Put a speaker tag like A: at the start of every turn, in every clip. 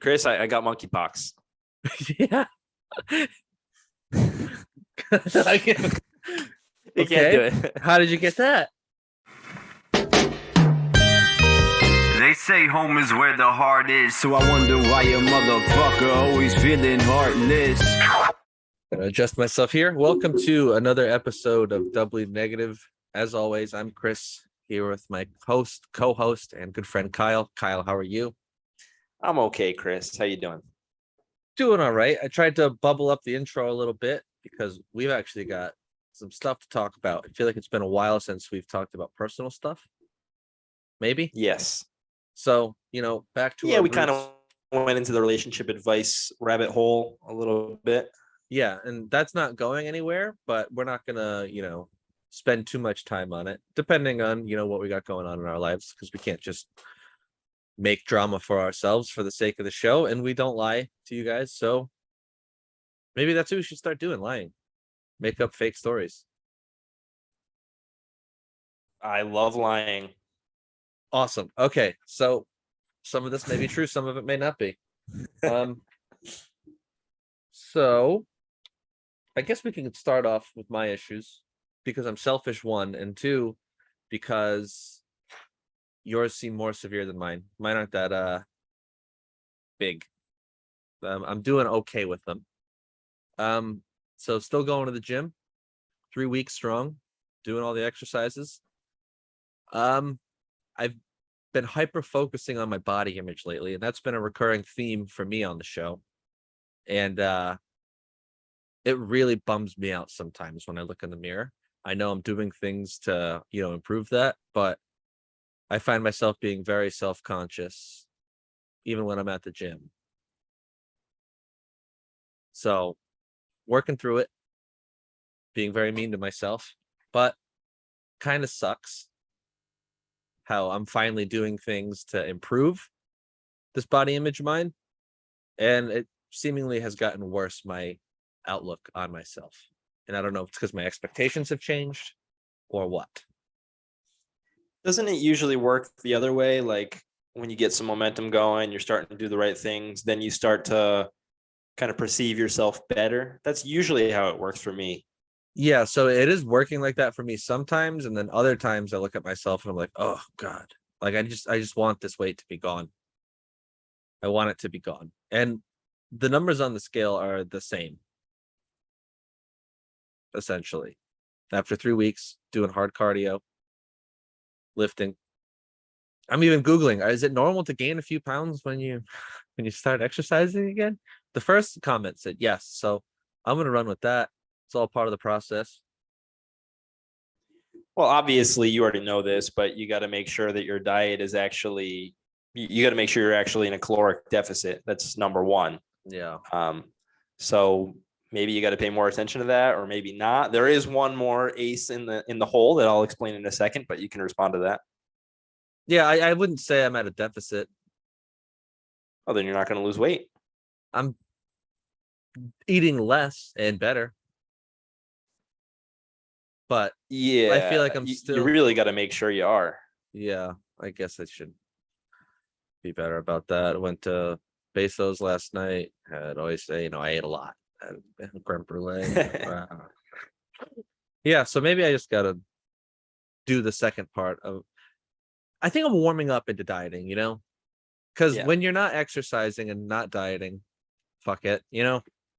A: Chris, I got monkeypox.
B: Yeah. I can't.
A: You can't do it.
B: How did you get that?
C: They say home is where the heart is, so I wonder why a motherfucker always feeling heartless.
B: Gonna adjust myself here. Welcome to another episode of Doubly Negative. As always, I'm Chris here with my co-host, and good friend Kyle. Kyle, how are you?
A: I'm okay, Chris. How you doing?
B: Doing all right. I tried to bubble up the intro a little bit because we've actually got some stuff to talk about. I feel like it's been a while since we've talked about personal stuff. Maybe?
A: Yes.
B: So, back to
A: Yeah,
B: our
A: we kind
B: roots.
A: of went into the relationship advice rabbit hole a little bit.
B: Yeah, and that's not going anywhere, but we're not gonna, spend too much time on it, depending on, what we got going on in our lives, because we can't just make drama for ourselves for the sake of the show, and we don't lie to you guys. So maybe that's what we should start doing, lying. Make up fake stories.
A: I love lying.
B: Awesome. Okay, so some of this may be true, some of it may not be. So I guess we can start off with my issues because I'm selfish, one, and two, because yours seem more severe than mine. Mine aren't that big. I'm doing okay with them. So still going to the gym, 3 weeks strong, doing all the exercises. I've been hyper focusing on my body image lately, and that's been a recurring theme for me on the show. And it really bums me out sometimes when I look in the mirror. I know I'm doing things to, improve that, but I find myself being very self-conscious even when I'm at the gym. So working through it, being very mean to myself, but kind of sucks how I'm finally doing things to improve this body image of mine. And it seemingly has gotten worse, my outlook on myself. And I don't know if it's because my expectations have changed or what.
A: Doesn't it usually work the other way? Like when you get some momentum going, you're starting to do the right things, then you start to kind of perceive yourself better. That's usually how it works for me.
B: Yeah, so it is working like that for me sometimes, and then other times I look at myself and I'm like, oh God, like I just want this weight to be gone. I want it to be gone. And the numbers on the scale are the same, essentially. After 3 weeks doing hard cardio, lifting. I'm even Googling, is it normal to gain a few pounds when you start exercising again? The first comment said yes. So I'm gonna run with that. It's all part of the process.
A: Well, obviously you already know this, but you got to make sure that your diet is actually, you got to make sure you're actually in a caloric deficit. That's number one.
B: Yeah.
A: So maybe you got to pay more attention to that, or maybe not. There is one more ace in the hole that I'll explain in a second, but you can respond to that.
B: Yeah, I wouldn't say I'm at a deficit.
A: Oh, then you're not going to lose weight.
B: I'm eating less and better. But
A: yeah,
B: I feel like you
A: really got to make sure you are.
B: Yeah, I guess I should be better about that. I went to Bezos last night. I'd always say, I ate a lot. Creme brulee. Yeah, so maybe I just gotta do the second part of. I think I'm warming up into dieting, because when you're not exercising and not dieting, fuck it,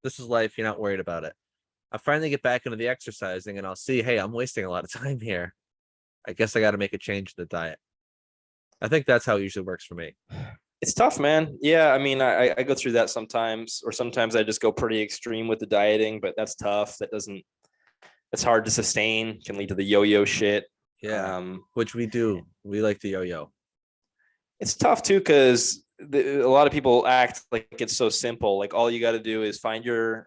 B: this is life. You're not worried about it. I finally get back into the exercising and I'll see, hey, I'm wasting a lot of time here. I guess I got to make a change in the diet. I think that's how it usually works for me.
A: It's tough, man. Yeah, I mean, I go through that sometimes, or sometimes I just go pretty extreme with the dieting, but that's tough. It's hard to sustain, can lead to the yo-yo shit.
B: Yeah, which we do. We like the yo-yo.
A: It's tough too, because a lot of people act like it's so simple. Like all you got to do is find your,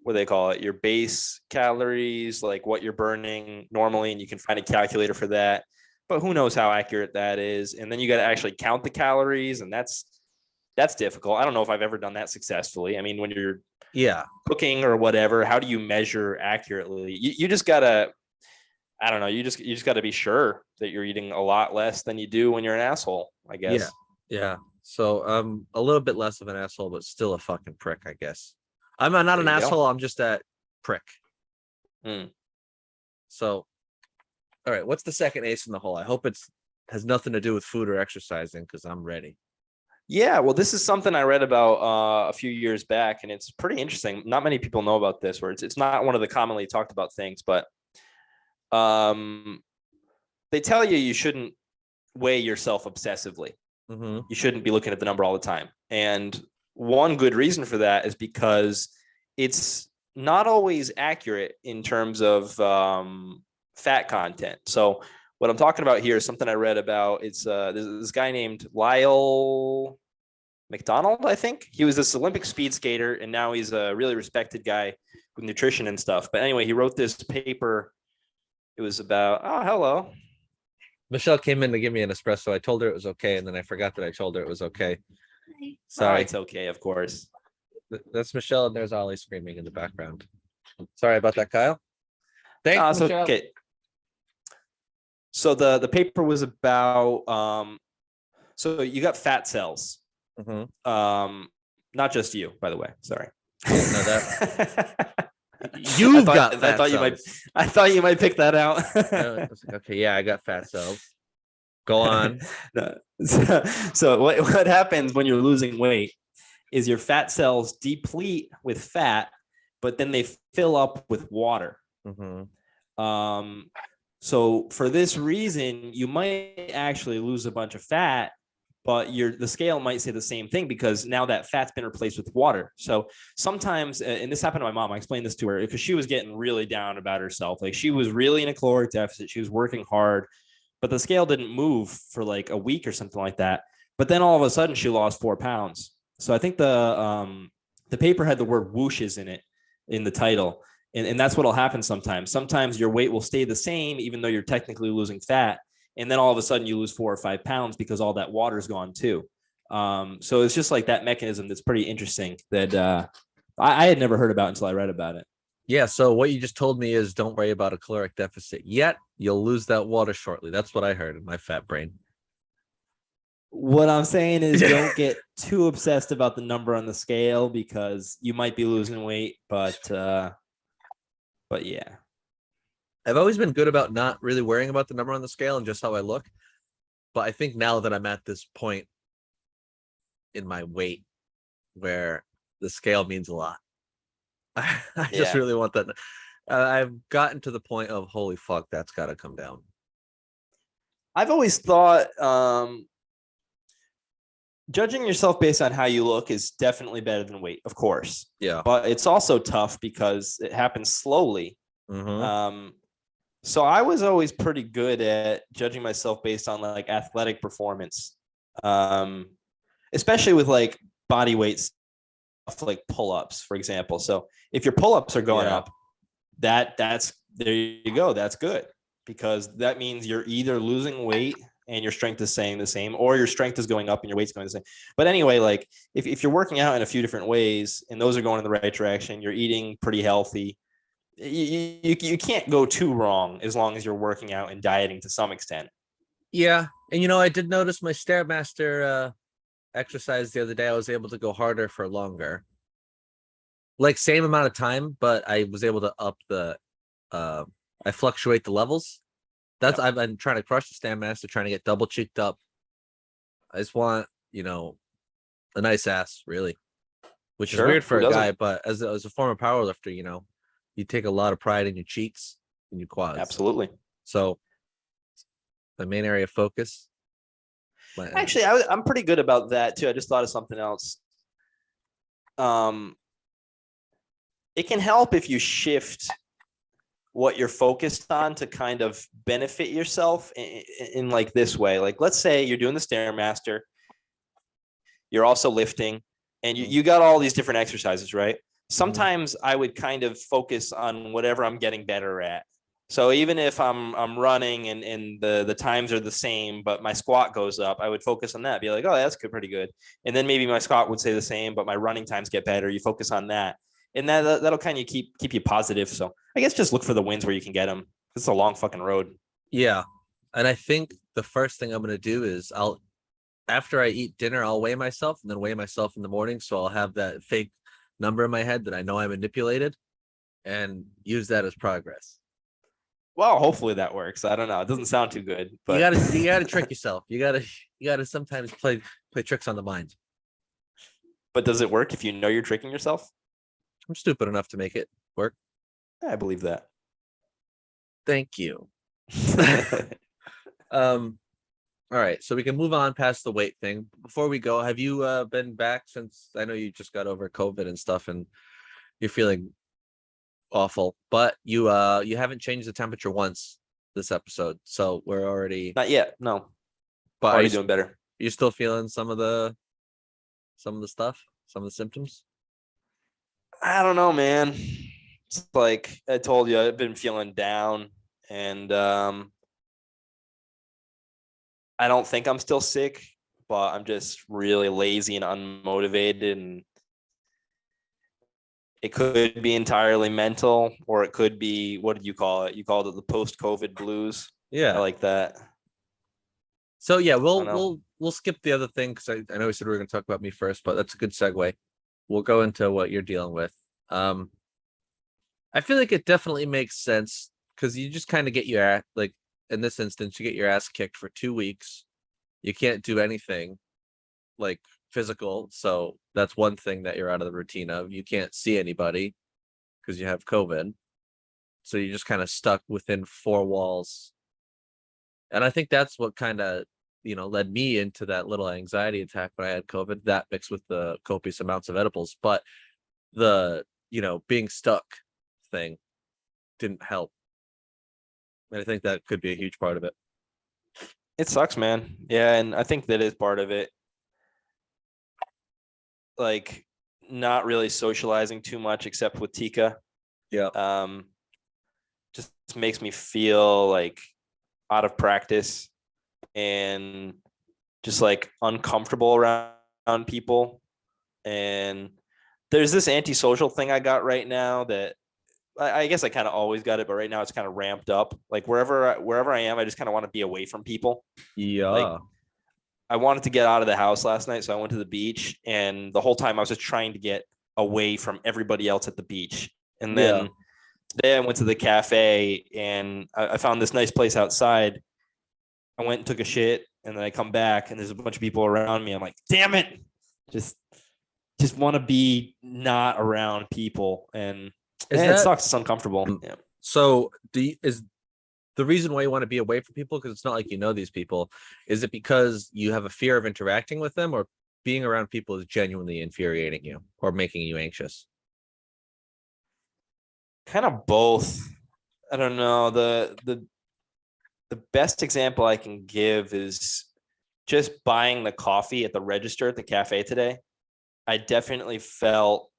A: what do they call it? Your base calories, like what you're burning normally, and you can find a calculator for that. But who knows how accurate that is? And then you got to actually count the calories, and that's difficult. I don't know if I've ever done that successfully. I mean, when you're cooking or whatever, how do you measure accurately? You just gotta, I don't know. You just got to be sure that you're eating a lot less than you do when you're an asshole, I guess.
B: Yeah. So I'm a little bit less of an asshole, but still a fucking prick, I guess. I'm not
A: There
B: an
A: you go.
B: asshole. I'm just that prick.
A: Hmm.
B: So, all right. What's the second ace in the hole? I hope it's has nothing to do with food or exercising because I'm ready.
A: Yeah, well, this is something I read about a few years back, and it's pretty interesting. Not many people know about this, where it's not one of the commonly talked about things, but they tell you shouldn't weigh yourself obsessively.
B: Mm-hmm.
A: You shouldn't be looking at the number all the time. And one good reason for that is because it's not always accurate in terms of fat content. So what I'm talking about here is something I read about. It's this guy named Lyle McDonald, I think. He was this Olympic speed skater, and now he's a really respected guy with nutrition and stuff. But anyway, he wrote this paper. It was about, oh, hello.
B: Michelle came in to give me an espresso. I told her it was okay, and then I forgot that I told her it was okay. Sorry,
A: it's okay, of course.
B: That's Michelle, and there's Ollie screaming in the background. Sorry about that, Kyle. Thanks, Michelle.
A: Okay. So the paper was about so you got fat cells.
B: Mm-hmm.
A: Not just you, by the way. Sorry.
B: No, that you've got fat cells.
A: I thought you might pick that out.
B: Okay, yeah, I got fat cells. Go on.
A: So what happens when you're losing weight is your fat cells deplete with fat, but then they fill up with water.
B: Mm-hmm.
A: So for this reason, you might actually lose a bunch of fat, but the scale might say the same thing because now that fat's been replaced with water. So sometimes, and this happened to my mom, I explained this to her because she was getting really down about herself. Like she was really in a caloric deficit. She was working hard, but the scale didn't move for like a week or something like that. But then all of a sudden she lost 4 pounds. So I think the paper had the word whooshes in it in the title. And that's what'll happen sometimes. Sometimes your weight will stay the same, even though you're technically losing fat. And then all of a sudden you lose 4 or 5 pounds because all that water's gone too. So it's just like that mechanism that's pretty interesting that I had never heard about until I read about it.
B: Yeah. So what you just told me is don't worry about a caloric deficit yet. You'll lose that water shortly. That's what I heard in my fat brain.
A: What I'm saying is don't get too obsessed about the number on the scale because you might be losing weight, but yeah.
B: I've always been good about not really worrying about the number on the scale and just how I look. But I think now that I'm at this point in my weight where the scale means a lot, I just really want that. I've gotten to the point of, holy fuck, that's got to come down.
A: I've always thought judging yourself based on how you look is definitely better than weight, of course.
B: Yeah.
A: But it's also tough because it happens slowly.
B: Mm-hmm.
A: So I was always pretty good at judging myself based on like athletic performance, especially with like body weight stuff like pull-ups, for example. So if your pull-ups are going up, that's there you go. That's good because that means you're either losing weight and your strength is staying the same, or your strength is going up and your weight's going the same. But anyway, like if you're working out in a few different ways and those are going in the right direction, you're eating pretty healthy, you can't go too wrong as long as you're working out and dieting to some extent.
B: Yeah. And, I did notice my Stairmaster exercise the other day. I was able to go harder for longer. Like same amount of time, but I was able to up I fluctuate the levels. I've been trying to crush the Stairmaster, trying to get double cheeked up. I just want, a nice ass, really, which is weird for a guy, but as a former powerlifter, you take a lot of pride in your cheeks and your quads.
A: Absolutely.
B: So my main area of focus.
A: Actually, I'm pretty good about that too. I just thought of something else. It can help if you shift what you're focused on to kind of benefit yourself in like this way. Like, let's say you're doing the Stairmaster, you're also lifting, and you got all these different exercises, right? Sometimes I would kind of focus on whatever I'm getting better at. So even if I'm running and the times are the same, but my squat goes up, I would focus on that. Be like, oh, that's good, pretty good. And then maybe my squat would stay the same, but my running times get better. You focus on that, and that'll kind of keep you positive. So I guess just look for the wins where you can get them. It's a long fucking road.
B: Yeah, and I think the first thing I'm gonna do is after I eat dinner, I'll weigh myself and then weigh myself in the morning. So I'll have that fake number in my head that I know I manipulated and use that as progress.
A: Well, hopefully that works. I don't know. It doesn't sound too good, but
B: You gotta trick yourself. You gotta sometimes play tricks on the mind.
A: but does it work if you know you're tricking yourself?
B: I'm stupid enough to make it work.
A: I believe that.
B: Thank you. All right, so we can move on past the weight thing. Before we go, have you been back since I know you just got over COVID and stuff and you're feeling awful, but you haven't changed the temperature once this episode. So we're already
A: Not yet. No.
B: but
A: Already doing better.
B: you're still feeling some of the stuff, some of the symptoms?
A: I don't know, man. It's like I told you, I've been feeling down, and I don't think I'm still sick, but I'm just really lazy and unmotivated, and it could be entirely mental, or it could be, what did you call it? You called it the post-COVID blues.
B: Yeah.
A: I like that.
B: So yeah,
A: I don't know.
B: we'll skip the other thing because I know we said we were going to talk about me first, but that's a good segue. We'll go into what you're dealing with. I feel like it definitely makes sense because you just kind of get your like in this instance, you get your ass kicked for 2 weeks. You can't do anything like physical, so that's one thing that you're out of the routine of. You can't see anybody because you have COVID, so you're just kind of stuck within four walls. And I think that's what kind of, led me into that little anxiety attack when I had COVID, that mixed with the copious amounts of edibles. But the, being stuck thing didn't help. And I think that could be a huge part of it.
A: It sucks, man. Yeah, and I think that is part of it. Like, not really socializing too much except with Tika.
B: Yeah.
A: Just makes me feel like out of practice and just like uncomfortable around people. And there's this antisocial thing I got right now that I guess I kind of always got it, but right now it's kind of ramped up. Like wherever I am, I just kind of want to be away from people.
B: Yeah.
A: Like, I wanted to get out of the house last night, so I went to the beach, and the whole time I was just trying to get away from everybody else at the beach. And then today I went to the cafe, and I found this nice place outside. I went and took a shit, and then I come back, and there's a bunch of people around me. I'm like, damn it, just want to be not around people, and it sucks. It's uncomfortable. Yeah.
B: So is the reason why you want to be away from people, because it's not like you know these people, is it because you have a fear of interacting with them, or being around people is genuinely infuriating you or making you anxious?
A: Kind of both. I don't know. The best example I can give is just buying the coffee at the register at the cafe today. I definitely felt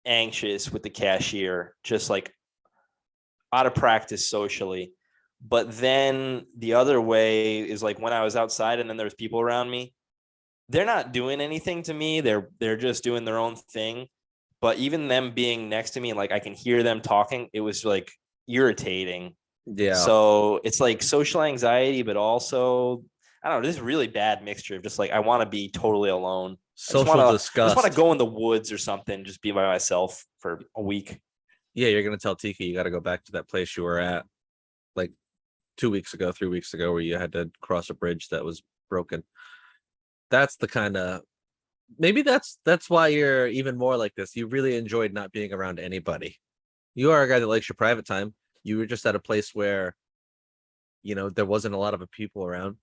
A: anxious with the cashier, just like out of practice socially. But then the other way is like when I was outside and then there's people around me, they're not doing anything to me. They're just doing their own thing. But even them being next to me, like I can hear them talking, it was like irritating.
B: Yeah.
A: So it's like social anxiety, but also, I don't know, this is really bad mixture of just like, I want to be totally alone.
B: Social disgust.
A: I just want to go in the woods or something, just be by myself for a week.
B: Yeah, you're going to tell Tika you got to go back to that place you were at like 3 weeks ago, where you had to cross a bridge that was broken. That's the kind of, maybe that's why you're even more like this. You really enjoyed not being around anybody. You are a guy that likes your private time. You were just at a place where, there wasn't a lot of people around.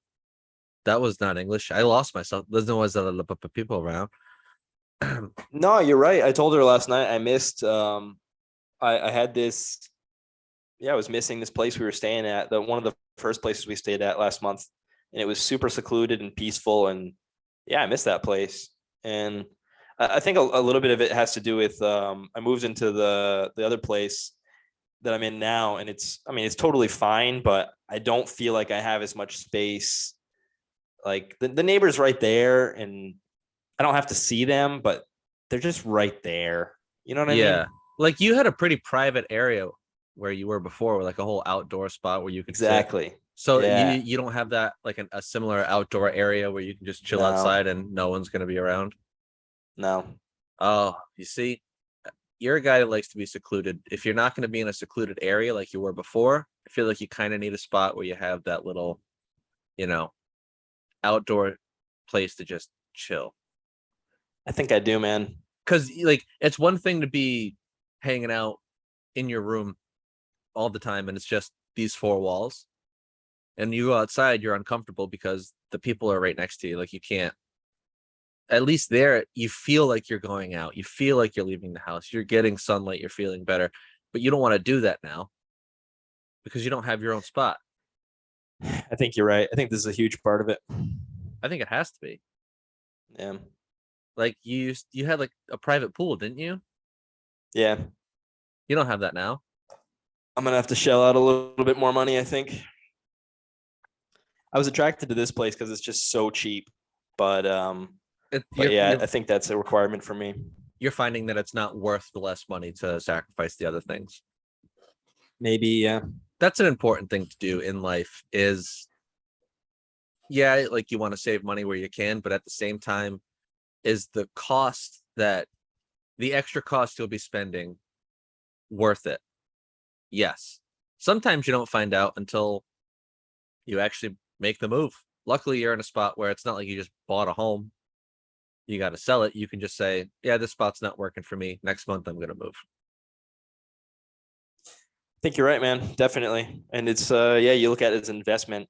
B: That was not English. I lost myself. There's no was a lot of people around.
A: No, you're right. I told her last night I missed, I had this, I was missing this place we were staying at, one of the first places we stayed at last month, and it was super secluded and peaceful. And I missed that place. And I think a little bit of it has to do with, I moved into the other place that I'm in now, and it's totally fine, but I don't feel like I have as much space. Like the neighbor's right there, and I don't have to see them, but they're just right there. You know what I mean?
B: Yeah. Like you had a pretty private area where you were before, with like a whole outdoor spot where you could
A: exactly
B: sit. So
A: Yeah.
B: you don't have that like a similar outdoor area where you can just chill
A: No.
B: outside and no one's gonna be around.
A: No.
B: Oh, you see, you're a guy that likes to be secluded. If you're not going to be in a secluded area like you were before, I feel like you kind of need a spot where you have that little, you know, outdoor place to just chill.
A: I think I do, man.
B: Because like it's one thing to be hanging out in your room all the time and it's just these four walls. And you go outside, you're uncomfortable because the people are right next to you. Like you can't, at least there, you feel like you're going out. You feel like you're leaving the house. You're getting sunlight. You're feeling better. But you don't want to do that now because you don't have your own spot.
A: I think you're right. I think this is a huge part of it.
B: I think it has to be.
A: Yeah.
B: Like you had like a private pool, didn't you?
A: Yeah.
B: You don't have that now.
A: I'm gonna have to shell out a little bit more money, I think. I was attracted to this place because it's just so cheap. But yeah, I think that's a requirement for me.
B: You're finding that it's not worth the less money to sacrifice the other things.
A: Maybe, yeah.
B: That's an important thing to do in life is, yeah, like you want to save money where you can, but at the same time, is the cost that the extra cost you'll be spending worth it? Yes. Sometimes you don't find out until you actually make the move. Luckily, you're in a spot where it's not like you just bought a home. You got to sell it. You can just say, yeah, this spot's not working for me. Next month, I'm going to move.
A: I think you're right, man. Definitely. And it's, yeah, you look at it as an investment.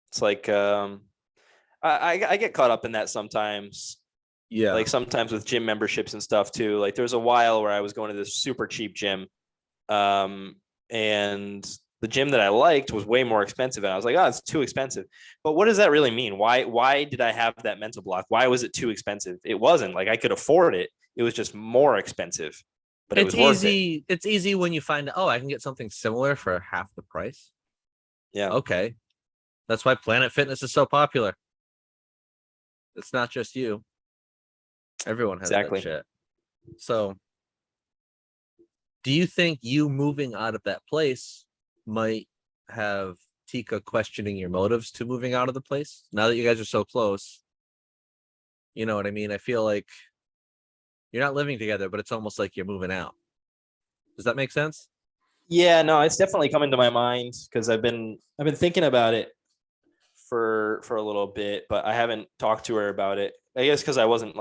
A: It's like, I get caught up in that sometimes.
B: Yeah.
A: Like sometimes with gym memberships and stuff too. Like there was a while where I was going to this super cheap gym. And the gym that I liked was way more expensive. And I was like, oh, it's too expensive. But what does that really mean? Why did I have that mental block? Why was it too expensive? It wasn't like I could afford it. It was just more expensive, but it was worth it.
B: It's easy when you find, oh, I can get something similar for half the price.
A: Yeah.
B: Okay. That's why Planet Fitness is so popular. It's not just you. Everyone has that shit. So do you think you moving out of that place might have Tika questioning your motives to moving out of the place now that you guys are so close? You know what I mean? I feel like you're not living together, but it's almost like you're moving out. Does that make sense?
A: Yeah, no, it's definitely coming to my mind because I've been thinking about it for a little bit, but I haven't talked to her about it. I guess because I wasn't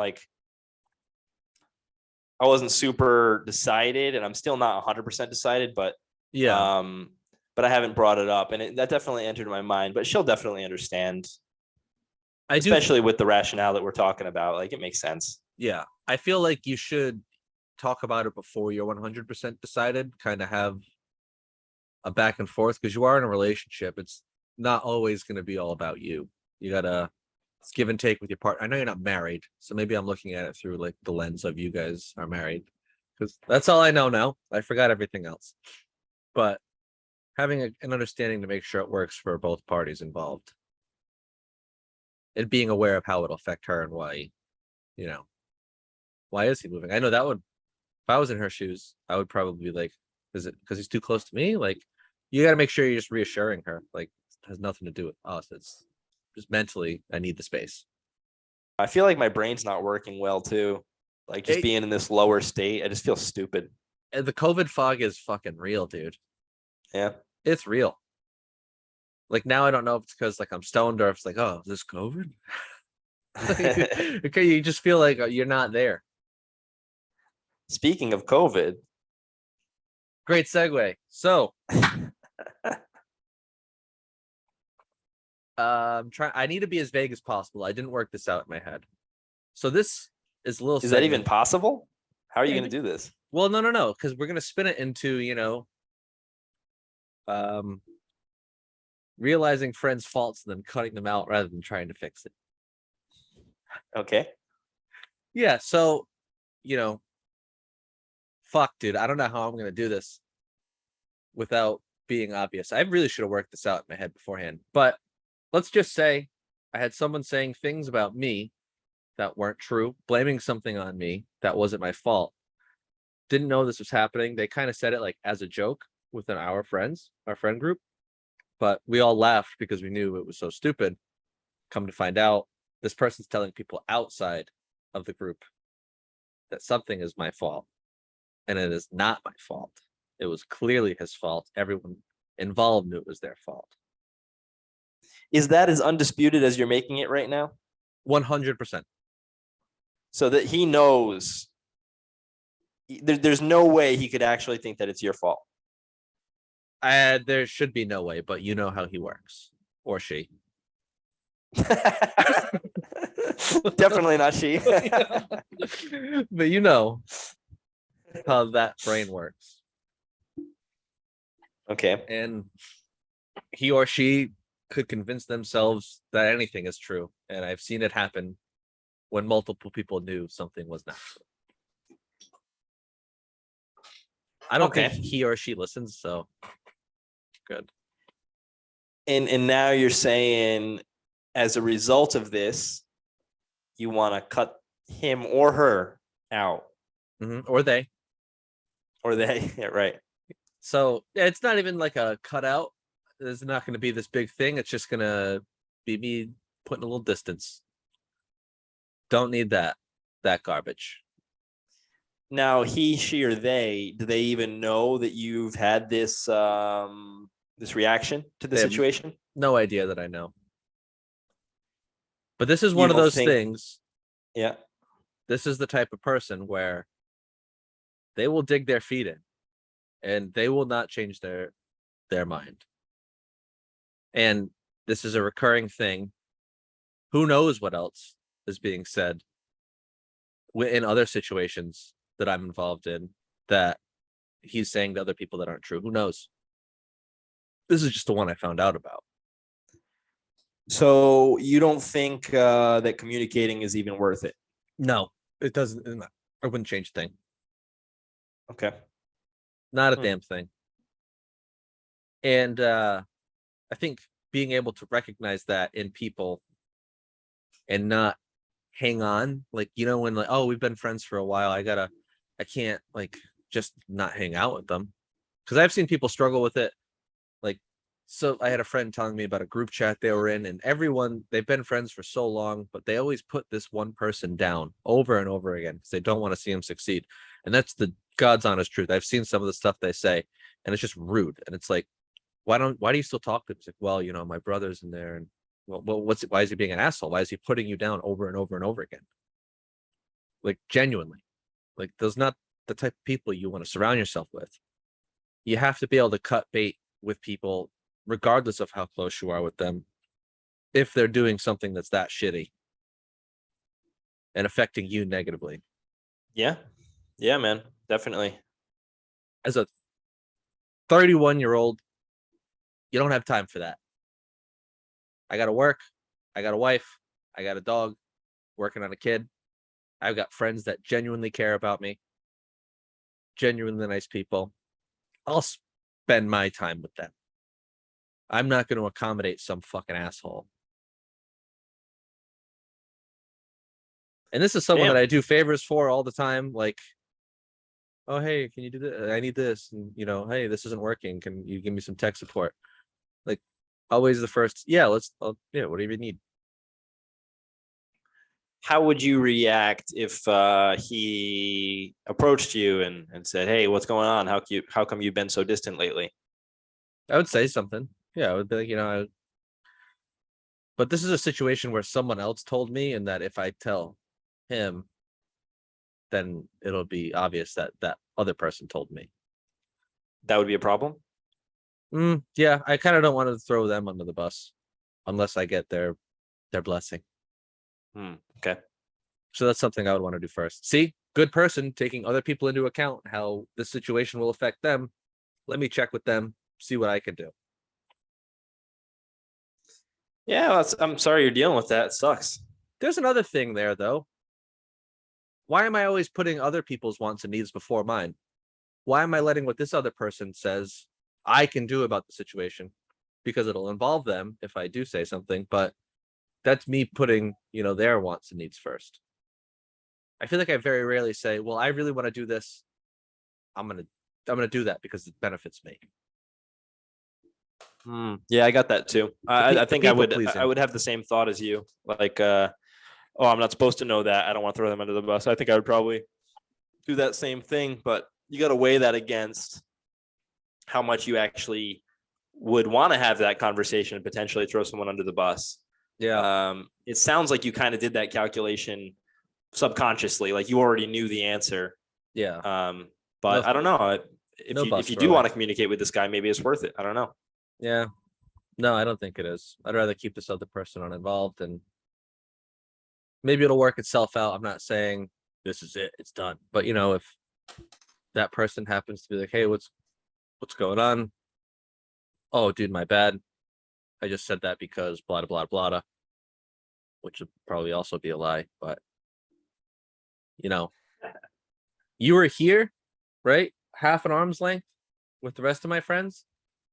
A: super decided, and I'm still not 100% decided, but
B: yeah.
A: But I haven't brought it up, and that definitely entered my mind. But she'll definitely understand, especially with the rationale that we're talking about. Like it makes sense.
B: Yeah, I feel like you should talk about it before you're 100% decided. Kind of have a back and forth because you are in a relationship. It's not always going to be all about you. You gotta give and take with your partner. I know you're not married, so maybe I'm looking at it through like the lens of you guys are married, because that's all I know now. I forgot everything else. But having an understanding to make sure it works for both parties involved, and being aware of how it'll affect her and why, why is he moving? I know that would, if I was in her shoes, I would probably be like, is it because he's too close to me? Like, you got to make sure you're just reassuring her. Like, it has nothing to do with us. It's just mentally, I need the space.
A: I feel like my brain's not working well too. Like just being in this lower state, I just feel stupid.
B: The COVID fog is fucking real, dude.
A: Yeah.
B: It's real. Like now I don't know if it's because like I'm stoned or if it's like, oh, is this COVID? Okay, you just feel like you're not there.
A: Speaking of COVID.
B: Great segue. So I need to be as vague as possible. I didn't work this out in my head. So this is a little
A: Is that even possible? How are you going to do this?
B: Well, no, because we're going to spin it into, realizing friends' faults and then cutting them out rather than trying to fix it.
A: Okay.
B: Yeah, so, fuck, dude, I don't know how I'm going to do this without being obvious. I really should have worked this out in my head beforehand. But let's just say I had someone saying things about me that weren't true, blaming something on me that wasn't my fault. Didn't know this was happening. They kind of said it like as a joke within our friend group. But we all laughed because we knew it was so stupid. Come to find out, this person's telling people outside of the group that something is my fault, and it is not my fault. It was clearly his fault. Everyone involved knew it was their fault.
A: Is that as undisputed as you're making it right now?
B: 100%.
A: So that he knows there's no way he could actually think that it's your fault.
B: There should be no way, but you know how he works, or she.
A: Definitely not she.
B: But you know how that brain works.
A: Okay.
B: And he or she could convince themselves that anything is true. And I've seen it happen when multiple people knew something was not true. I don't think he or she listens, so good.
A: And now you're saying, as a result of this, you want to cut him or her out.
B: Or they.
A: Or they, yeah, right.
B: So it's not even like a cutout. There's not going to be this big thing. It's just going to be me putting a little distance. Don't need that garbage.
A: Now, he, she, or they, do they even know that you've had this this reaction to the situation?
B: No idea that I know. But this is one of those things.
A: Yeah.
B: This is the type of person where they will dig their feet in and they will not change their mind. And this is a recurring thing. Who knows what else is being said in other situations that I'm involved in that he's saying to other people that aren't true. Who knows? This is just the one I found out about.
A: So you don't think that communicating is even worth it?
B: No, it doesn't. I wouldn't change a thing.
A: Okay.
B: Not a damn thing. And I think being able to recognize that in people and not hang on, like, you know, when like, oh, we've been friends for a while, I can't like just not hang out with them. Because I've seen people struggle with it. Like, so I had a friend telling me about a group chat they were in, and everyone, they've been friends for so long, but they always put this one person down over and over again because they don't want to see him succeed. And that's the God's honest truth. I've seen some of the stuff they say, and it's just rude. And it's like, why do you still talk to him? It's like, well, you know, my brother's in there, and well, why is he being an asshole? Why is he putting you down over and over and over again? Like, genuinely, like, those not the type of people you want to surround yourself with. You have to be able to cut bait with people, regardless of how close you are with them, if they're doing something that's that shitty and affecting you negatively.
A: Yeah. Yeah, man. Definitely.
B: As a 31-year-old, you don't have time for that. I got to work. I got a wife. I got a dog, working on a kid. I've got friends that genuinely care about me. Genuinely nice people. I'll spend my time with them. I'm not going to accommodate some fucking asshole. And this is someone that I do favors for all the time. Like, oh, hey, can you do this? I need this. And, you know, hey, this isn't working. Can you give me some tech support? Like, always the first. Yeah, whatever you need.
A: How would you react if he approached you and said, hey, what's going on? How come you've been so distant lately?
B: I would say something. Yeah, I would be like, you know, but this is a situation where someone else told me, and that if I tell him, then it'll be obvious that that other person told me.
A: That would be a problem?
B: Yeah, I kind of don't want to throw them under the bus unless I get their blessing.
A: Okay.
B: So that's something I would want to do first. See, good person, taking other people into account, how this situation will affect them. Let me check with them, see what I can do.
A: Yeah, I'm sorry you're dealing with that. It sucks.
B: There's another thing there, though. Why am I always putting other people's wants and needs before mine? Why am I letting what this other person says I can do about the situation? Because it'll involve them if I do say something, but that's me putting, you know, their wants and needs first. I feel like I very rarely say, well, I really want to do this. I'm gonna do that because it benefits me.
A: Yeah, I got that too. I think I
B: people-pleasing.
A: would have the same thought as you. Like, oh, I'm not supposed to know that. I don't want to throw them under the bus. I think I would probably do that same thing, but you got to weigh that against how much you actually would want to have that conversation and potentially throw someone under the bus.
B: Yeah.
A: It sounds like you kind of did that calculation subconsciously, like you already knew the answer.
B: Yeah.
A: But I don't know
B: No
A: if
B: bus
A: you do
B: throwing.
A: want to communicate with this guy, maybe it's worth it. I don't know.
B: Yeah. No, I don't think it is. I'd rather keep this other person uninvolved, and maybe it'll work itself out. I'm not saying this is it, it's done. But if that person happens to be like, hey, what's going on? Oh, dude, my bad. I just said that because blah blah blah blah, which would probably also be a lie, but you were here, right? Half an arm's length with the rest of my friends.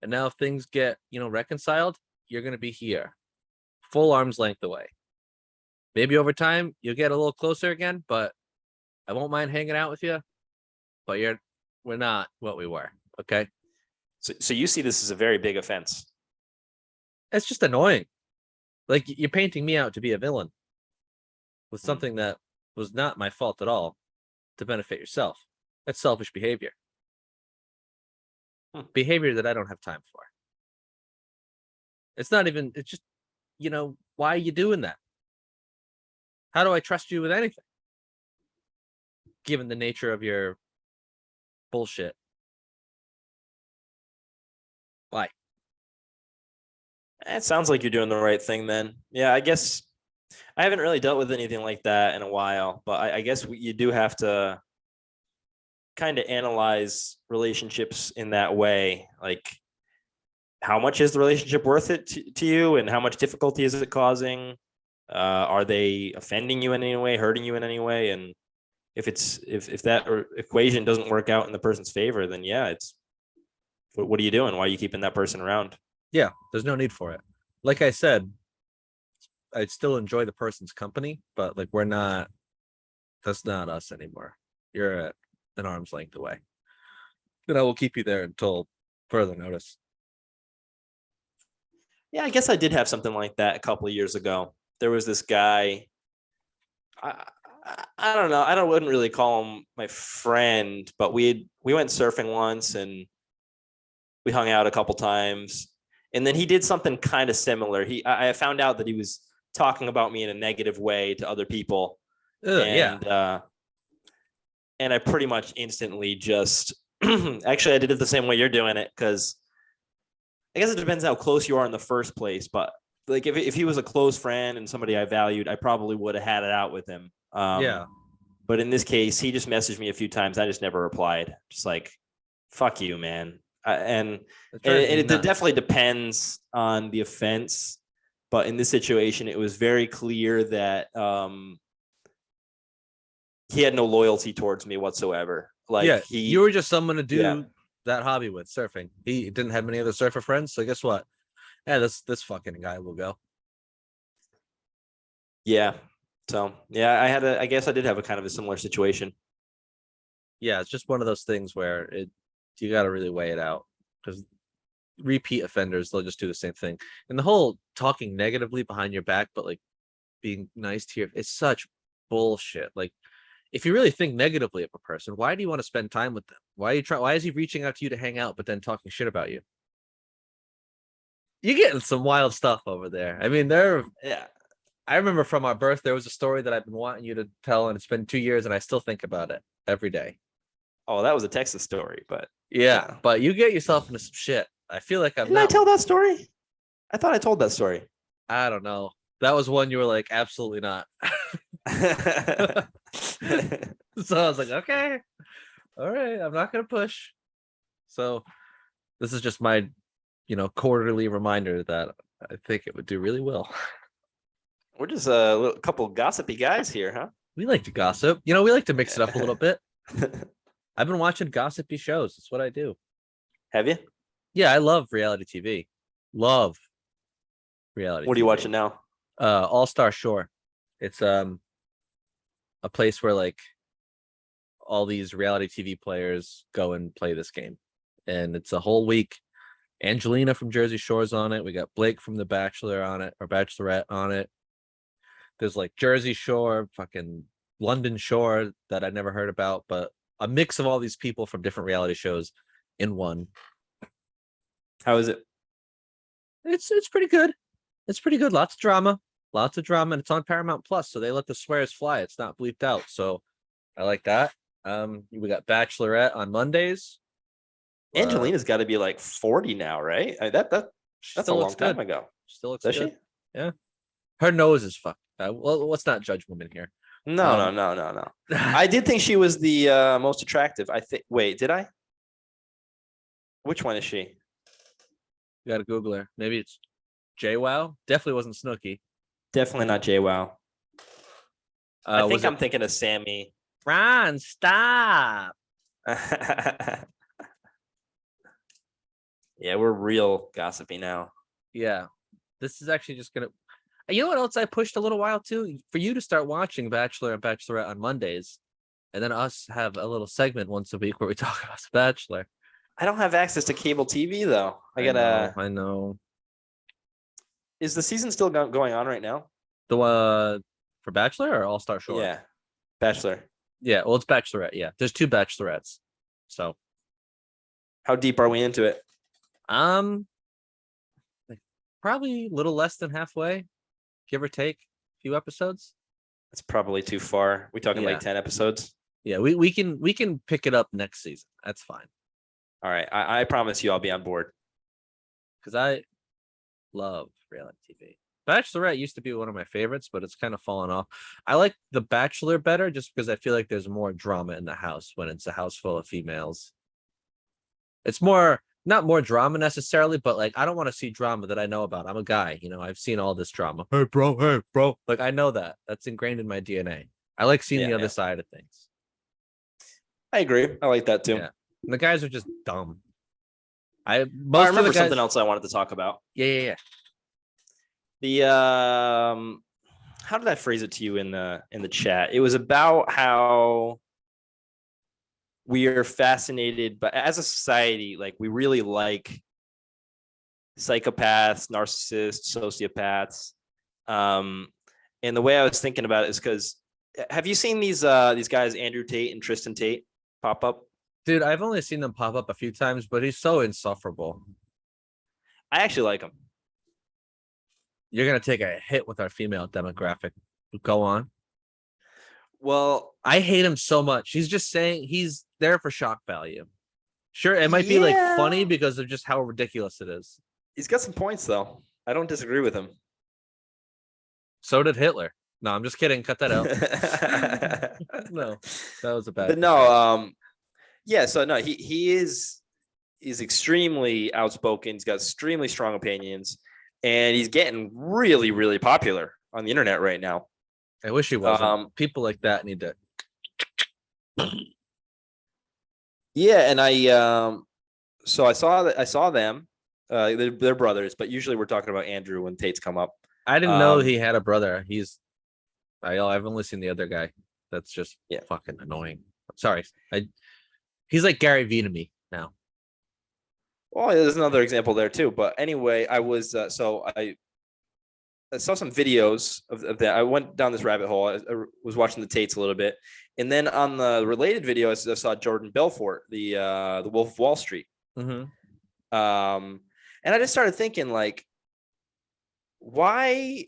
B: And now if things get, reconciled, you're going to be here, full arm's length away. Maybe over time you'll get a little closer again, but I won't mind hanging out with you. But we're not what we were. Okay.
A: So you see this as a very big offense.
B: It's just annoying. Like, you're painting me out to be a villain with something that was not my fault at all to benefit yourself. That's selfish behavior. Behavior that I don't have time for. It's not even, it's just, why are you doing that? How do I trust you with anything? Given the nature of your bullshit. Why?
A: It sounds like you're doing the right thing then. Yeah, I guess I haven't really dealt with anything like that in a while, but I guess you do have to kind of analyze relationships in that way. Like, how much is the relationship worth it to you, and how much difficulty is it causing? Are they offending you in any way, hurting you in any way? And if that equation doesn't work out in the person's favor, then yeah, what are you doing? Why are you keeping that person around?
B: Yeah, there's no need for it. Like I said, I'd still enjoy the person's company, but like, that's not us anymore. You're at an arm's length away. Then I will keep you there until further notice.
A: Yeah, I guess I did have something like that a couple of years ago. There was this guy. I don't know. Wouldn't really call him my friend, but we went surfing once and we hung out a couple times. And then he did something kind of similar. I found out that he was talking about me in a negative way to other people. And I pretty much instantly just actually I did it the same way you're doing it, because I guess it depends how close you are in the first place. But like, if he was a close friend and somebody I valued, I probably would have had it out with him. But in this case, he just messaged me a few times. I just never replied. Just like, fuck you, man. And it definitely depends on the offense. But in this situation, it was very clear that he had no loyalty towards me whatsoever. Like,
B: you were just someone to do that hobby with, surfing. He didn't have many other surfer friends, so guess what? Yeah, this fucking guy will go.
A: Yeah. So yeah, I guess I did have a kind of a similar situation.
B: Yeah, it's just one of those things where you got to really weigh it out, because repeat offenders, they'll just do the same thing. And the whole talking negatively behind your back, but like being nice to you, it's such bullshit. Like, if you really think negatively of a person, why do you want to spend time with them? Why is he reaching out to you to hang out, but then talking shit about you? You're getting some wild stuff over there. I mean, I remember from our birth, there was a story that I've been wanting you to tell, and it's been 2 years, and I still think about it every day.
A: Oh, that was a Texas story, but
B: yeah. But you get yourself into some shit. I feel like
A: Didn't I tell that story? I thought I told that story.
B: I don't know. That was one you were like, absolutely not. So I was like, okay, all right, I'm not gonna push. So this is just my, quarterly reminder that I think it would do really well.
A: We're just a couple gossipy guys here, huh?
B: We like to gossip. We like to mix it up a little bit. I've been watching gossipy shows. That's what I do.
A: Have you?
B: Yeah, I love reality TV. Love reality.
A: What are you watching now?
B: All Star Shore. It's a place where like all these reality TV players go and play this game, and it's a whole week Angelina from Jersey Shore's on it. We got Blake from The Bachelor on it, or Bachelorette on it. There's like Jersey Shore, fucking London Shore that I never heard about, but a mix of all these people from different reality shows in one.
A: How is it?
B: It's pretty good. It's pretty good. Lots of drama, and it's on Paramount Plus, so they let the swears fly. It's not bleeped out, so I like that. We got Bachelorette on Mondays.
A: Angelina's got to be like 40 now, right? That's a long time ago.
B: Still looks
A: Does
B: good.
A: she?
B: Yeah. Her nose is fucked. Well, let's not judge women here.
A: No. I did think she was the most attractive. I think. Wait, did I? Which one is she?
B: You got to Google her. Maybe it's JWoww. Definitely wasn't Snooki.
A: Definitely not JWoww. I think I'm
B: it...
A: thinking of Sammy.
B: Ron, stop.
A: Yeah, we're real gossipy now.
B: Yeah. This is actually just going to... You know what else I pushed a little while too? For you to start watching Bachelor and Bachelorette on Mondays, and then us have a little segment once a week where we talk about The Bachelor.
A: I don't have access to cable TV though.
B: I know.
A: Is the season still going on right now?
B: The for Bachelor or All Star Shore?
A: Yeah, Bachelor.
B: Yeah, well, it's Bachelorette. Yeah, there's 2 Bachelorettes. So,
A: how deep are we into it?
B: Like, probably a little less than halfway, give or take a few episodes.
A: That's probably too far. We talking like 10 episodes?
B: Yeah, we can pick it up next season. That's fine.
A: All right, I promise you, I'll be on board.
B: Because I love reality TV. Bachelorette used to be one of my favorites, but it's kind of fallen off. I like The Bachelor better just because I feel like there's more drama in the house when it's a house full of females. It's more, not more drama necessarily, but like I don't want to see drama that I know about. I'm a guy, I've seen all this drama. Hey, bro. Like I know that. That's ingrained in my DNA. I like seeing the other side of things.
A: I agree. I like that too.
B: Yeah. And the guys are just dumb. I
A: remember something else I wanted to talk about.
B: Yeah.
A: The how did I phrase it to you in the chat? It was about how we are fascinated, but as a society, like we really like psychopaths, narcissists, sociopaths. And the way I was thinking about it is because have you seen these guys, Andrew Tate and Tristan Tate, pop up?
B: Dude, I've only seen them pop up a few times, but he's so insufferable.
A: I actually like him.
B: You're going to take a hit with our female demographic. Go on.
A: Well,
B: I hate him so much. He's just saying he's there for shock value. Sure, it might be like funny because of just how ridiculous it is.
A: He's got some points, though. I don't disagree with him.
B: So did Hitler. No, I'm just kidding. Cut that out. No, that was a bad.
A: But no, so no, he is extremely outspoken. He's got extremely strong opinions, and he's getting really, really popular on the internet right now.
B: I wish he wasn't. People like that need to.
A: Yeah, and I saw them. They're brothers, but usually we're talking about Andrew when Tate's come up.
B: I didn't know he had a brother. I've only seen the other guy. That's just fucking annoying. Sorry. He's like Gary Vee to me now.
A: Well, there's another example there too. But anyway, I was I saw some videos of that. I went down this rabbit hole. I was watching the Tates a little bit, and then on the related video, I saw Jordan Belfort, the Wolf of Wall Street.
B: Mm-hmm.
A: And I just started thinking, like, why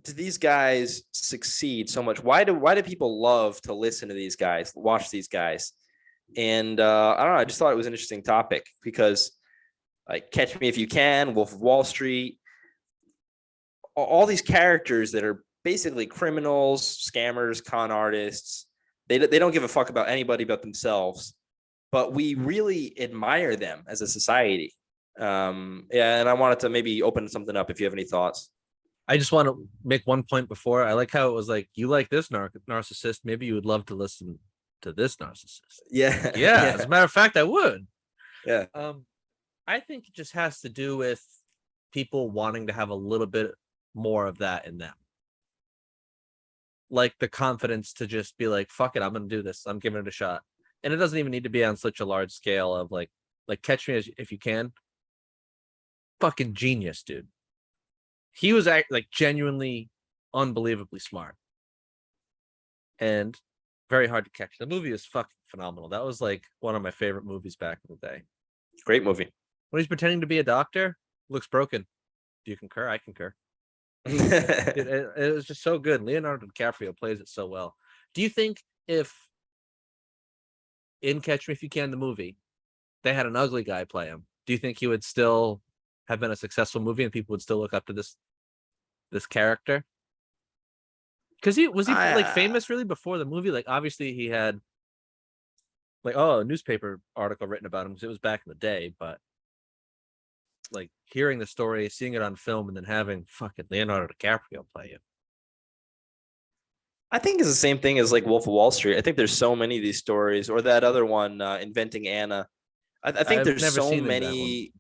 A: do these guys succeed so much? Why do people love to listen to these guys, watch these guys? And I don't know. I just thought it was an interesting topic because, like, Catch Me If You Can, Wolf of Wall Street, all these characters that are basically criminals, scammers, con artists. They don't give a fuck about anybody but themselves, but we really admire them as a society. And I wanted to maybe open something up if you have any thoughts.
B: I just want to make one point before. I like how it was like, you like this narcissist. Maybe you would love to listen to this narcissist.
A: Yeah.
B: Yeah. As a matter of fact, I would.
A: Yeah.
B: I think it just has to do with people wanting to have a little bit more of that in them. Like the confidence to just be like, fuck it, I'm going to do this. I'm giving it a shot. And it doesn't even need to be on such a large scale of like Catch Me If You Can. fucking genius, dude. He was like genuinely unbelievably smart and very hard to catch. The movie is fucking phenomenal. That was like one of my favorite movies back in the day.
A: Great movie.
B: When he's pretending to be a doctor, looks broken. Do you concur? I concur. It was just so good. Leonardo DiCaprio plays it so well. Do you think if in Catch Me If You Can, the movie, they had an ugly guy play him, do you think he would still have been a successful movie and people would still look up to this character? Because he like famous really before the movie? Like obviously he had like a newspaper article written about him because it was back in the day, but like hearing the story, seeing it on film, and then having fucking Leonardo DiCaprio play it.
A: I think it's the same thing as like Wolf of Wall Street. I think there's so many of these stories, or that other one, Inventing Anna. I think there's so many.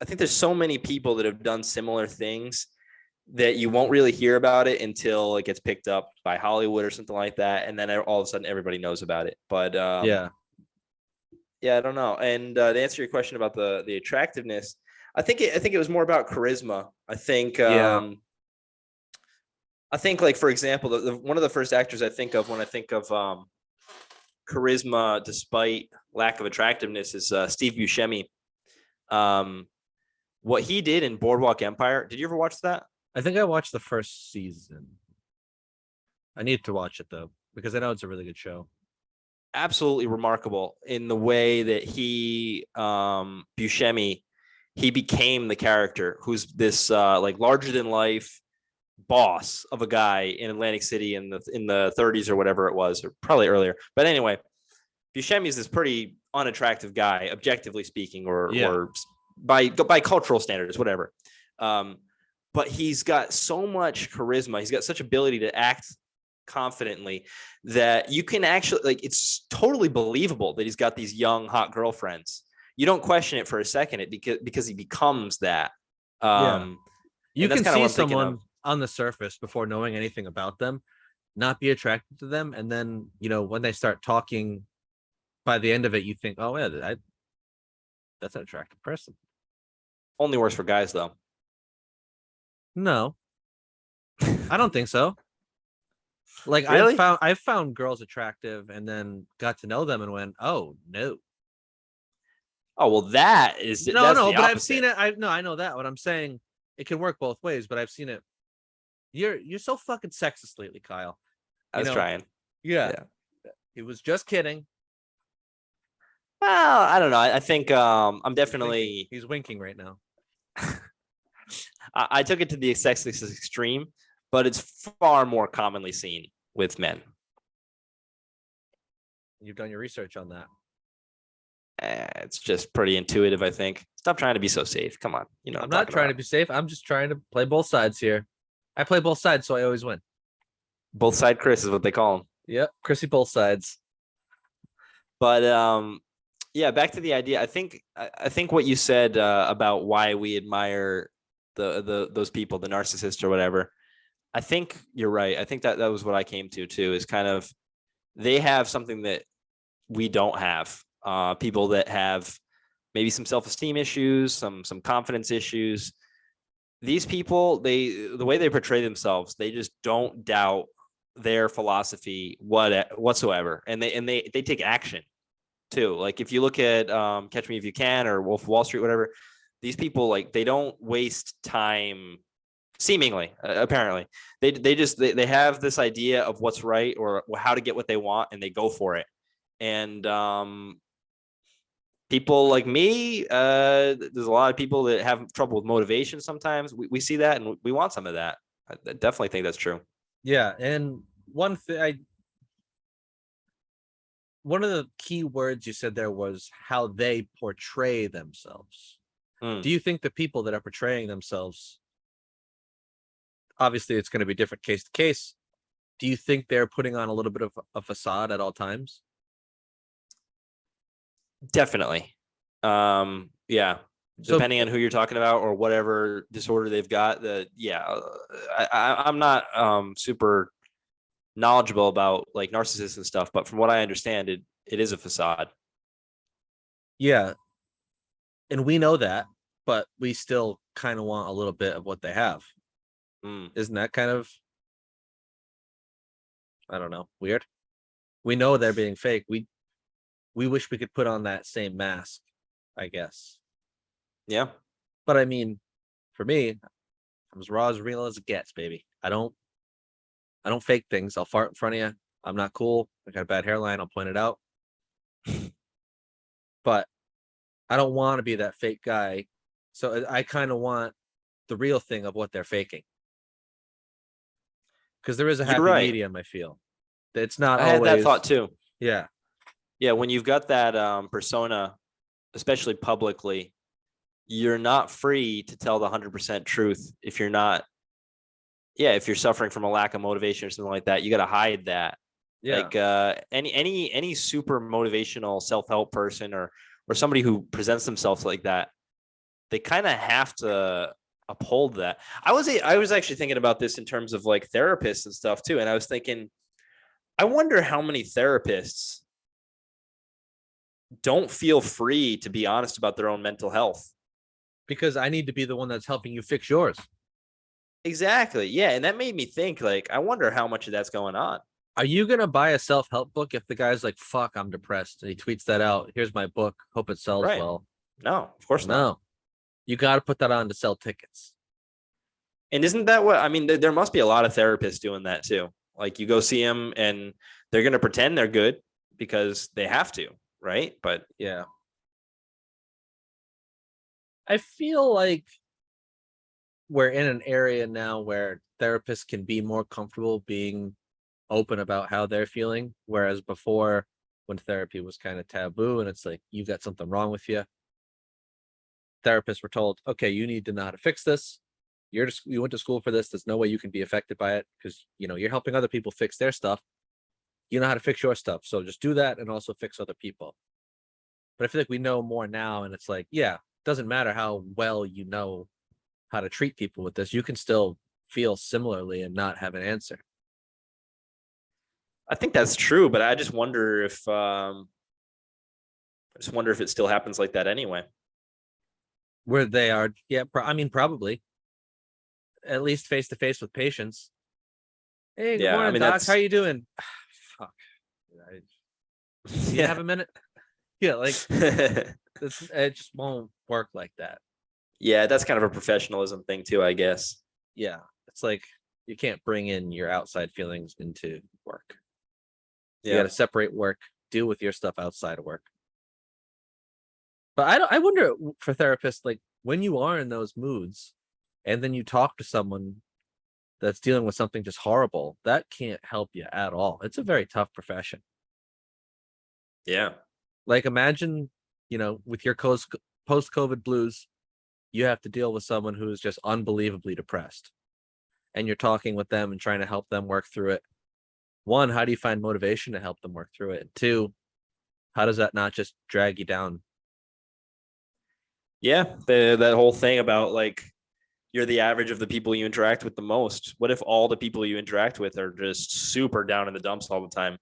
A: I think there's so many people that have done similar things that you won't really hear about it until it gets picked up by Hollywood or something like that, and then all of a sudden everybody knows about it. But yeah, I don't know. And to answer your question about the attractiveness, I think it was more about charisma. I think I think like, for example, one of the first actors I think of when I think of charisma despite lack of attractiveness is Steve Buscemi. What he did in Boardwalk Empire. Did you ever watch that?
B: I think I watched the first season. I need to watch it though, because I know it's a really good show.
A: Absolutely remarkable in the way that he, Buscemi, he became the character who's this like larger than life boss of a guy in Atlantic City in the 30s or whatever it was, or probably earlier. But anyway, Buscemi is this pretty unattractive guy, objectively speaking, or by cultural standards, whatever. But he's got so much charisma. He's got such ability to act confidently that you can actually, like, it's totally believable that he's got these young hot girlfriends. You don't question it for a second, because he becomes that.
B: You can see someone on the surface before knowing anything about them, not be attracted to them, and then when they start talking, by the end of it, you think, oh yeah, that's an attractive person.
A: Only works for guys, though.
B: No, I don't think so. Like,
A: really?
B: I've found girls attractive and then got to know them and went, oh no.
A: Oh well, that is
B: no. But I've seen it. I know that. What I'm saying, it can work both ways. But I've seen it. You're so fucking sexist lately, Kyle.
A: I was trying.
B: Yeah. He was just kidding.
A: Well, I don't know. I think I'm definitely.
B: He's winking right now.
A: I took it to the sexist extreme, but it's far more commonly seen with men.
B: You've done your research on that.
A: It's just pretty intuitive, I think. Stop trying to be so safe. Come on.
B: I'm not trying to be safe. I'm just trying to play both sides here. I play both sides, so I always win.
A: Both side Chris is what they call him.
B: Yep, Chrissy both sides.
A: But yeah, back to the idea. I think what you said about why we admire those people, the narcissist or whatever. I think you're right. I think that was what I came to too. Is kind of they have something that we don't have. People that have maybe some self-esteem issues, some confidence issues. These people, the way they portray themselves, they just don't doubt their philosophy whatsoever, and they take action too. Like if you look at Catch Me If You Can or Wolf of Wall Street, whatever, these people, like, they don't waste time. Seemingly, apparently, they have this idea of what's right or how to get what they want, and they go for it. And people like me, there's a lot of people that have trouble with motivation sometimes. We see that, and we want some of that. I definitely think that's true.
B: Yeah, and one of the key words you said there was how they portray themselves. Do you think the people that are portraying themselves, obviously it's going to be different case to case, do you think they're putting on a little bit of a facade at all times?
A: Definitely. Yeah. Depending on who you're talking about or whatever disorder they've got, I'm not super knowledgeable about like narcissists and stuff, but from what I understand, it is a facade.
B: Yeah. And we know that, but we still kind of want a little bit of what they have.
A: Mm.
B: Isn't that kind of, I don't know, weird? We know they're being fake. We wish we could put on that same mask, I guess.
A: Yeah.
B: But I mean, for me, I'm as raw as real as it gets, baby. I don't fake things. I'll fart in front of you. I'm not cool. I got a bad hairline. I'll point it out. But I don't want to be that fake guy. So I kind of want the real thing of what they're faking. Because there is a
A: You're
B: happy
A: right.
B: medium, I feel. It's not
A: I had
B: always
A: that thought too.
B: Yeah.
A: Yeah, when you've got that persona, especially publicly, you're not free to tell the 100% truth if you're not. Yeah, if you're suffering from a lack of motivation or something like that, you got to hide that.
B: Yeah.
A: Like any super motivational self-help person or somebody who presents themselves like that, they kind of have to uphold that. I was actually thinking about this in terms of like therapists and stuff too, and I was thinking, I wonder how many therapists don't feel free to be honest about their own mental health.
B: Because I need to be the one that's helping you fix yours.
A: Exactly. Yeah. And that made me think, like, I wonder how much of that's going on.
B: Are you going to buy a self-help book if the guy's like, fuck, I'm depressed, and he tweets that out? Here's my book. Hope it sells
A: Right.
B: well.
A: No, of course not.
B: No. You got to put that on to sell tickets.
A: And isn't that what, I mean, there must be a lot of therapists doing that too. Like you go see them and they're going to pretend they're good because they have to. Right. But
B: yeah. I feel like we're in an area now where therapists can be more comfortable being open about how they're feeling. Whereas before, when therapy was kind of taboo and it's like, you got something wrong with you, therapists were told, okay, you need to know how to fix this. You went to school for this. There's no way you can be affected by it because, you're helping other people fix their stuff. You know how to fix your stuff. So just do that and also fix other people. But I feel like we know more now. And it's like, yeah, doesn't matter how well you know how to treat people with this. You can still feel similarly and not have an answer.
A: I think that's true, but I just wonder if it still happens like that anyway.
B: Where they are, yeah, probably. At least face to face with patients. Hey, good morning, doc. How you doing? Fuck. You have a minute? Yeah, like it just won't work like that.
A: Yeah, that's kind of a professionalism thing too, I guess.
B: Yeah, it's like you can't bring in your outside feelings into work. You got to separate work, deal with your stuff outside of work. But I wonder for therapists, like when you are in those moods and then you talk to someone that's dealing with something just horrible, that can't help you at all. It's a very tough profession.
A: Yeah.
B: Like imagine, with your post-COVID blues, you have to deal with someone who is just unbelievably depressed. And you're talking with them and trying to help them work through it. One, how do you find motivation to help them work through it? And two, how does that not just drag you down?
A: Yeah, that whole thing about like you're the average of the people you interact with the most. What if all the people you interact with are just super down in the dumps all the time?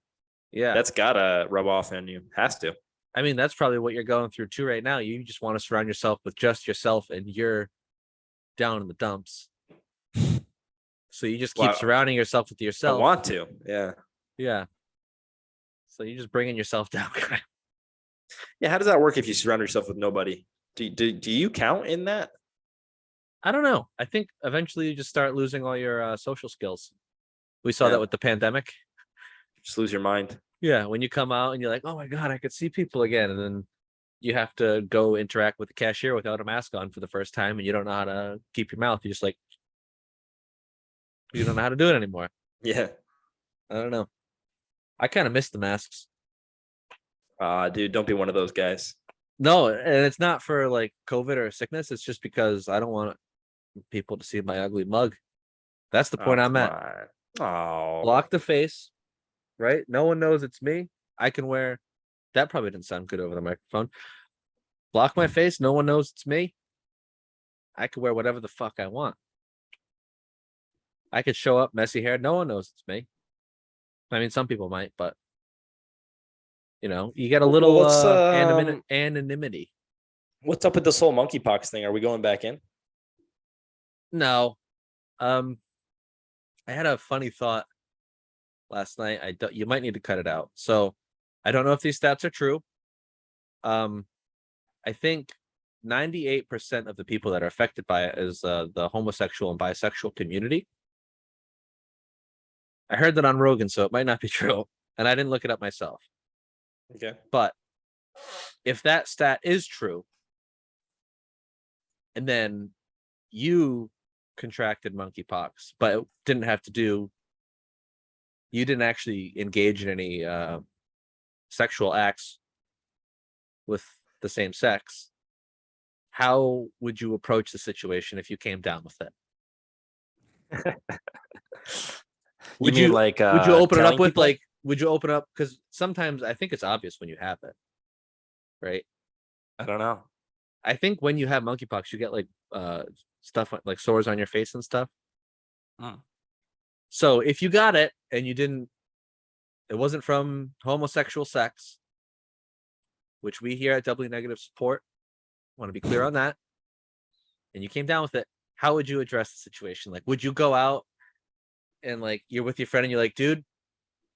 B: Yeah,
A: that's gotta rub off on you. Has to.
B: I mean, that's probably what you're going through too right now. You just want to surround yourself with just yourself, and you're down in the dumps. So you just keep surrounding yourself with yourself.
A: I want to. Yeah.
B: Yeah. So you're just bringing yourself down.
A: Yeah. How does that work if you surround yourself with nobody? Do you count in that?
B: I don't know. I think eventually you just start losing all your social skills. We saw that with the pandemic.
A: Just lose your mind.
B: Yeah. When you come out and you're like, oh my God, I could see people again. And then you have to go interact with the cashier without a mask on for the first time. And you don't know how to keep your mouth. You're just like, you don't know how to do it anymore.
A: Yeah.
B: I don't know. I kind of miss the masks.
A: Dude, don't be one of those guys.
B: No, and it's not for like COVID or sickness. It's just because I don't want people to see my ugly mug. That's the point I'm at.
A: Oh,
B: block the face, right? No one knows it's me. I can wear. That probably didn't sound good over the microphone. Block my face. No one knows it's me. I can wear whatever the fuck I want. I could show up messy hair. No one knows it's me. I mean, some people might, but you get a little anonymity.
A: What's up with this whole monkeypox thing? Are we going back in?
B: No. I had a funny thought last night. You might need to cut it out. So I don't know if these stats are true. I think 98% of the people that are affected by it is the homosexual and bisexual community. I heard that on Rogan, so it might not be true. And I didn't look it up myself.
A: Okay.
B: But if that stat is true, and then you contracted monkeypox, but you didn't actually engage in any sexual acts with the same sex, how would you approach the situation if you came down with it?
A: Would you like
B: would you open it up
A: telling
B: with
A: people?
B: like would you open up, because sometimes I think it's obvious when you have it, right?
A: I don't know.
B: I think when you have monkeypox, you get like stuff like sores on your face and stuff. So if you got it and it wasn't from homosexual sex, which we here at Doubly Negative support, want to be clear on that, and you came down with it, how would you address the situation? Like, would you go out and like you're with your friend and you're like, dude,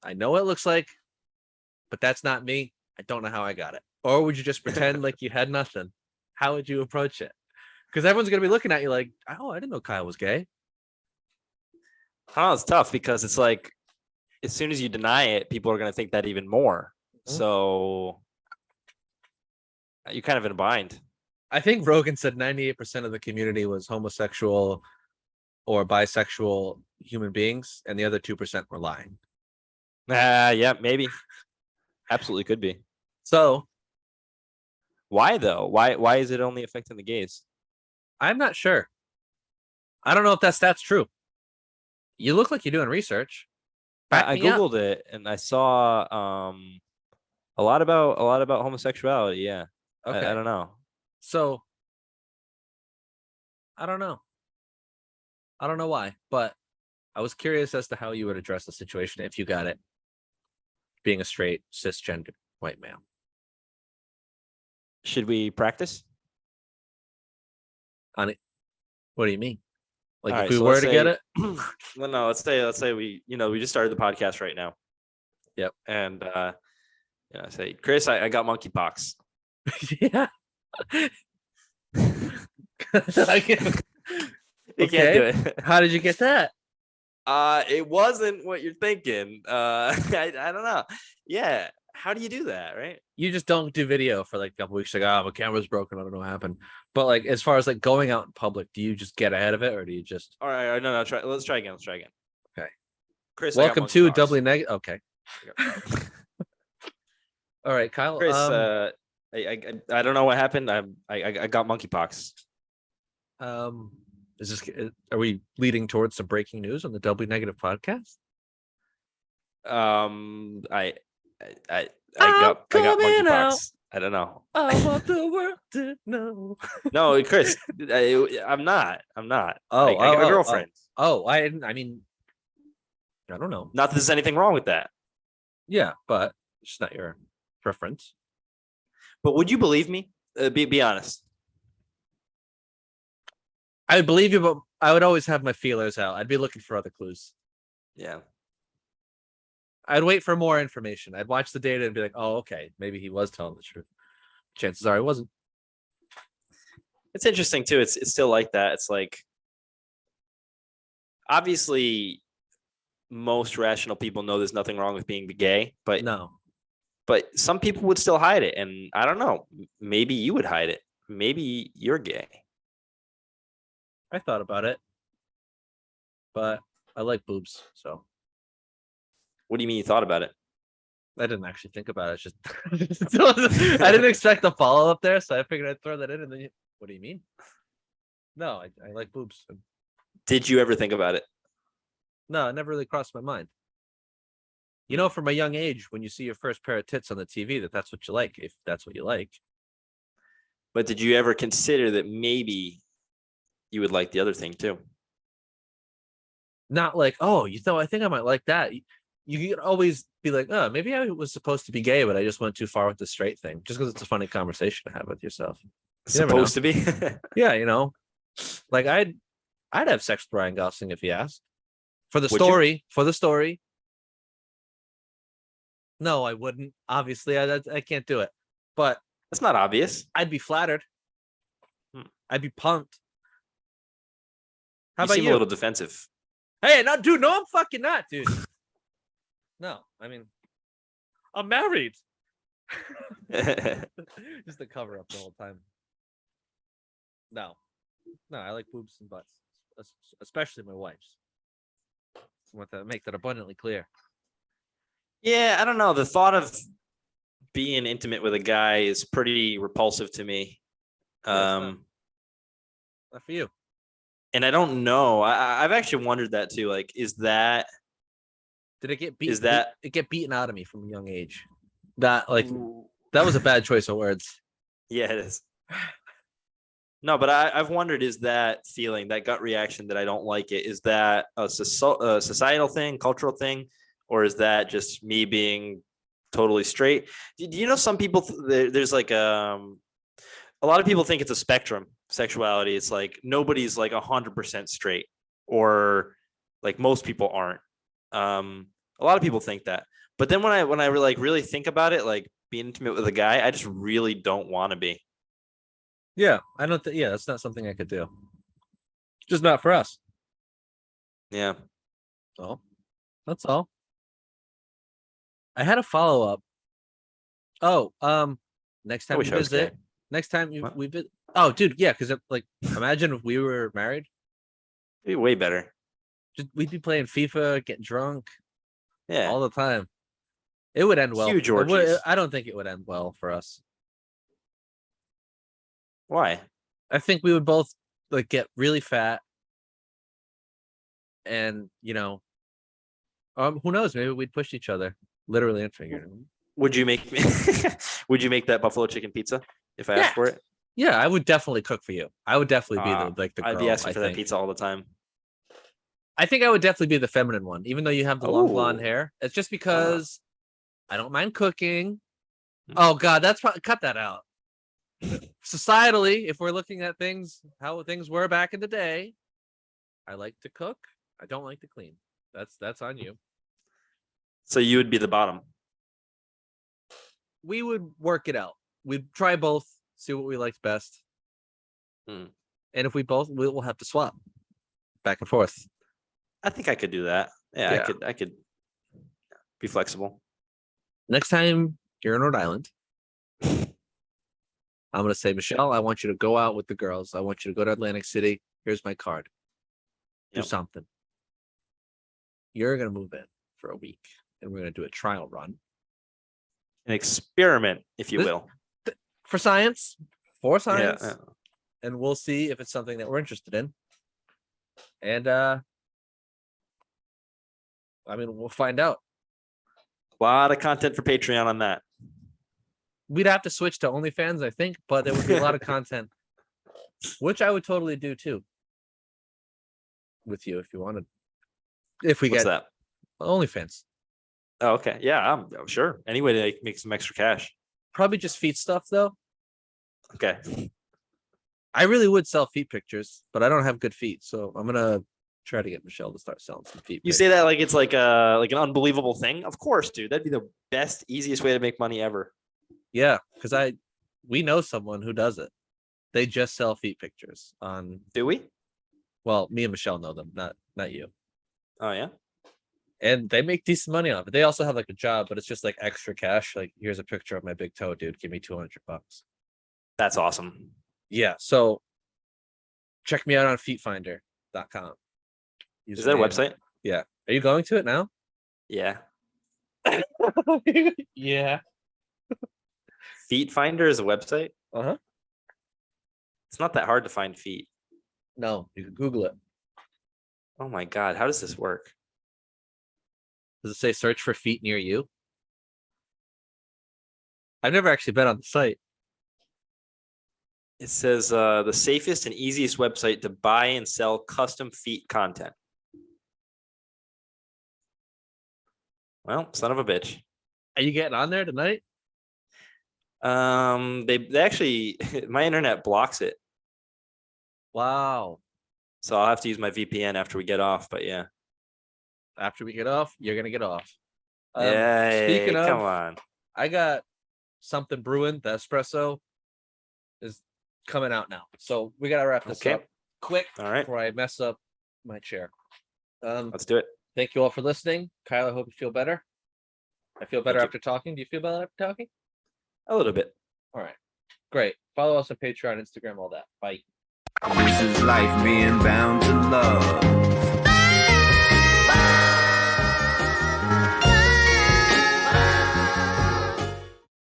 B: I know what it looks like, but that's not me. I don't know how I got it. Or would you just pretend like you had nothing? How would you approach it? Because everyone's gonna be looking at you like, oh, I didn't know Kyle was gay.
A: Oh, it's tough because it's like as soon as you deny it, people are going to think that even more. So you're kind of in a bind.
B: I think Rogan said 98% of the community was homosexual or bisexual human beings, and the other 2% were lying.
A: Yeah, maybe. Absolutely could be.
B: So
A: why though? Why is it only affecting the gays?
B: I'm not sure. I don't know if that stat's true. You look like you're doing research.
A: I googled it and I saw a lot about homosexuality. Yeah.
B: Okay.
A: I don't know.
B: So I don't know. I don't know why, but I was curious as to how you would address the situation if you got it, being a straight cisgender white male.
A: Should we practice
B: on it? What do you mean? Like
A: All
B: if
A: right,
B: we
A: so
B: were
A: let's
B: to
A: say-
B: get it?
A: Well, no, let's say we just started the podcast right now.
B: Yep.
A: And say, Chris, I got monkeypox.
B: Yeah. I can't.
A: You can't do it.
B: How did you get that?
A: It wasn't what you're thinking. I don't know. Yeah. How do you do that, right?
B: You just don't do video for like a couple weeks. Like, oh, my camera's broken. I don't know what happened. But like, as far as like going out in public, do you just get ahead of it, or do you just?
A: All right. No. Let's try again.
B: Okay.
A: Chris, I got
B: Welcome to
A: monkeypox.
B: Doubly Negative. Okay. All right, Kyle.
A: Chris, I don't know what happened. I got monkeypox.
B: Are we leading towards some breaking news on the Doubly Negative podcast?
A: I got monkeypox. I don't know.
B: I want the world to know.
A: No, Chris, I'm not.
B: Oh,
A: I got a girlfriend.
B: I mean, I don't know.
A: Not that there's anything wrong with that.
B: Yeah, but it's not your preference.
A: But would you believe me? Be honest.
B: I would believe you, but I would always have my feelers out. I'd be looking for other clues.
A: Yeah.
B: I'd wait for more information. I'd watch the data and be like, oh, okay, maybe he was telling the truth. Chances are he wasn't.
A: It's interesting too. It's still like that. It's like obviously most rational people know there's nothing wrong with being gay, but
B: no.
A: But some people would still hide it, and I don't know. Maybe you would hide it. Maybe you're gay.
B: I thought about it, but I like boobs, so.
A: What do you mean you thought about it?
B: I didn't actually think about it. It's just I didn't expect the follow up there, so I figured I'd throw that in. And then, what do you mean? No, I like boobs.
A: Did you ever think about it?
B: No, it never really crossed my mind. You know, from a young age, when you see your first pair of tits on the TV, that's what you like, if that's what you like.
A: But did you ever consider that maybe you would like the other thing too?
B: Not like, oh, I think I might like that. You could always be like, oh, maybe I was supposed to be gay, but I just went too far with the straight thing, just because it's a funny conversation to have with yourself.
A: Supposed to be?
B: Yeah, like I'd have sex with Ryan Gosling if he asked. For the
A: Would you?
B: story. For the story. No, I wouldn't. Obviously, I can't do it. But
A: That's not obvious.
B: I'd be flattered.
A: Hmm.
B: I'd be pumped. How
A: You
B: about
A: seem
B: you?
A: a little defensive.
B: Hey, no, dude, no, I'm fucking not, dude. No, I mean, I'm married. Just the cover up the whole time. No, I like boobs and butts, especially my wife's. I want to make that abundantly clear.
A: Yeah, I don't know. The thought of being intimate with a guy is pretty repulsive to me.
B: Yeah, not for you.
A: And I don't know. I've actually wondered that too. Like, is that
B: Did it get beat?
A: Is that-
B: it get beaten out of me from a young age? That was a bad choice of words.
A: Yeah, it is. No, but I've wondered, is that feeling, that gut reaction that I don't like it, is that a societal thing, cultural thing, or is that just me being totally straight? Do you know some people, there's like a lot of people think it's a spectrum, sexuality. It's like nobody's like 100% straight, or like most people aren't. A lot of people think that. But then when I like really think about it, like being intimate with a guy, I just really don't want to be.
B: Yeah, I don't think. Yeah, that's not something I could do. Just not for us.
A: Yeah.
B: So that's all. I had a follow up. Oh, next time
A: I
B: we
A: wish I was
B: visit.
A: gay.
B: Next time
A: What?
B: we visit. Oh, dude, yeah, because like, imagine if we were married.
A: It'd be way better.
B: We'd be playing FIFA, getting drunk
A: Yeah.
B: all the time. It would end well.
A: Huge
B: It would-
A: orgies.
B: I don't think it would end well for us.
A: Why?
B: I think we would both like get really fat, and who knows? Maybe we'd push each other, literally and figuratively.
A: Would you make me would you make that buffalo chicken pizza if I
B: Yeah.
A: asked for it?
B: Yeah, I would definitely cook for you. I would definitely be the girl.
A: I'd be asking for
B: I
A: that
B: think.
A: pizza all the time.
B: I think I would definitely be the feminine one, even though you have the long blonde
A: Oh.
B: hair. It's just because I don't mind cooking.
A: Hmm.
B: Oh God, that's probably cut that out. Societally, if we're looking at things, how things were back in the day, I like to cook. I don't like to clean. That's on you.
A: So you would be the bottom.
B: We would work it out. We'd try both, see what we liked best.
A: Hmm.
B: And if we'll have to swap back and forth.
A: I think I could do that. Yeah,
B: Yeah.
A: I could be flexible.
B: Next time you're in Rhode Island, I'm going to say, Michelle, I want you to go out with the girls. I want you to go to Atlantic City. Here's my card. Do
A: Yep.
B: something. You're going to move in for a week, and we're going to do a trial run.
A: An experiment, if you
B: This-
A: will.
B: For science. For science.
A: Yeah.
B: And we'll see if it's something that we're interested in. And, we'll find out.
A: A lot of content for Patreon on that.
B: We'd have to switch to OnlyFans, I think, but there would be a lot of content, which I would totally do too. With you, if you wanted. If we
A: What's
B: get
A: that?
B: OnlyFans.
A: Oh, okay. Yeah, I'm sure. Any way to make some extra cash.
B: Probably just feet stuff though.
A: Okay.
B: I really would sell feet pictures, but I don't have good feet, so I'm gonna try to get Michelle to start selling some feet.
A: You say that like it's like an unbelievable thing. Of course, dude. That'd be the best, easiest way to make money ever.
B: Yeah, because we know someone who does it. They just sell feet pictures on.
A: Do we?
B: Well, me and Michelle know them, not you.
A: Oh yeah.
B: And they make decent money off it. They also have like a job, but it's just like extra cash. Like, here's a picture of my big toe, dude. Give me $200.
A: That's awesome.
B: Yeah. So check me out on feetfinder.com.
A: Is that a website?
B: Yeah. Are you going to it now?
A: Yeah.
B: Yeah.
A: Feet Finder is a website.
B: Uh-huh.
A: It's not that hard to find feet.
B: No, you can Google it.
A: Oh my God. How does this work?
B: Does it say search for feet near you? I've never actually been on the site.
A: It says the safest and easiest website to buy and sell custom feet content. Well, son of a bitch.
B: Are you getting on there tonight?
A: They actually my internet blocks it.
B: Wow.
A: So I'll have to use my VPN after we get off. But yeah.
B: After we get off, you're gonna get off.
A: Speaking
B: Speaking
A: come
B: of,
A: on.
B: I got something brewing. The espresso is coming out now, so we gotta wrap this
A: Okay.
B: up quick
A: All right.
B: before I mess up my chair.
A: Let's do it.
B: Thank you all for listening. Kyle, I hope you feel better. I feel better
A: Thank
B: after talking. Do you feel better after talking?
A: A little bit.
B: All right. Great. Follow us on Patreon, Instagram, all that. Bye.
C: This is life being bound to love.